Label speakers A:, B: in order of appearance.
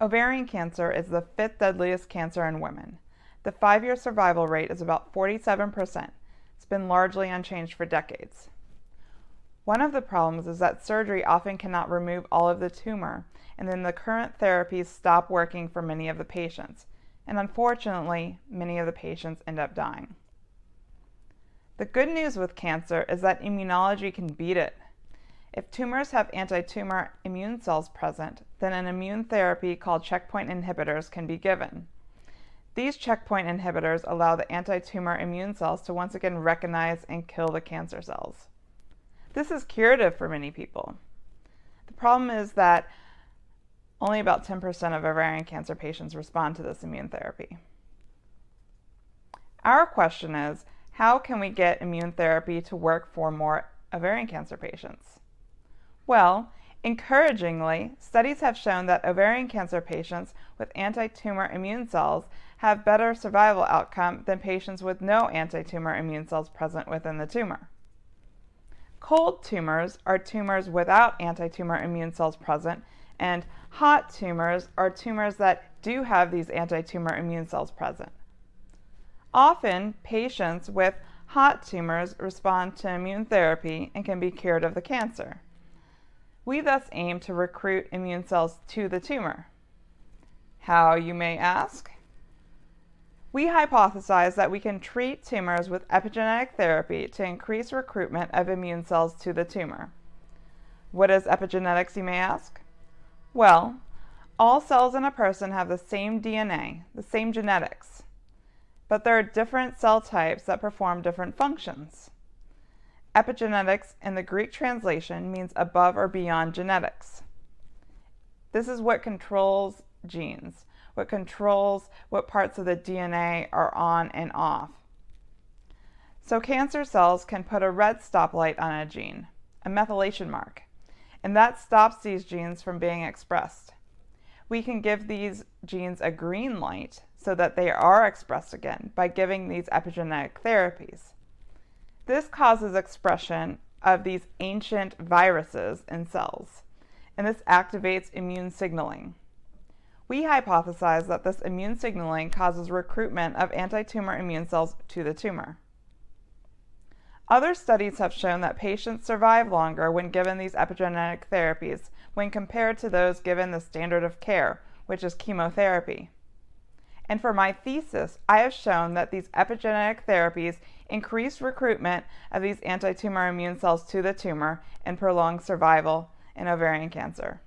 A: Ovarian cancer is the fifth deadliest cancer in women. The 5-year survival rate is about 47%. It's been largely unchanged for decades. One of the problems is that surgery often cannot remove all of the tumor, and then the current therapies stop working for many of the patients. And unfortunately, many of the patients end up dying. The good news with cancer is that immunology can beat it. If tumors have anti-tumor immune cells present, then an immune therapy called checkpoint inhibitors can be given. These checkpoint inhibitors allow the anti-tumor immune cells to once again recognize and kill the cancer cells. This is curative for many people. The problem is that only about 10% of ovarian cancer patients respond to this immune therapy. Our question is, how can we get immune therapy to work for more ovarian cancer patients? Well, encouragingly, studies have shown that ovarian cancer patients with anti-tumor immune cells have better survival outcome than patients with no anti-tumor immune cells present within the tumor. Cold tumors are tumors without anti-tumor immune cells present, and hot tumors are tumors that do have these anti-tumor immune cells present. Often, patients with hot tumors respond to immune therapy and can be cured of the cancer. We thus aim to recruit immune cells to the tumor. How, you may ask? We hypothesize that we can treat tumors with epigenetic therapy to increase recruitment of immune cells to the tumor. What is epigenetics, you may ask? Well, all cells in a person have the same DNA, the same genetics, but there are different cell types that perform different functions. Epigenetics in the Greek translation means above or beyond genetics. This is what controls genes, what controls what parts of the DNA are on and off. So cancer cells can put a red stoplight on a gene, a methylation mark, and that stops these genes from being expressed. We can give these genes a green light so that they are expressed again by giving these epigenetic therapies. This causes expression of these ancient viruses in cells, and this activates immune signaling. We hypothesize that this immune signaling causes recruitment of anti-tumor immune cells to the tumor. Other studies have shown that patients survive longer when given these epigenetic therapies when compared to those given the standard of care, which is chemotherapy. And for my thesis, I have shown that these epigenetic therapies increase recruitment of these anti-tumor immune cells to the tumor and prolong survival in ovarian cancer.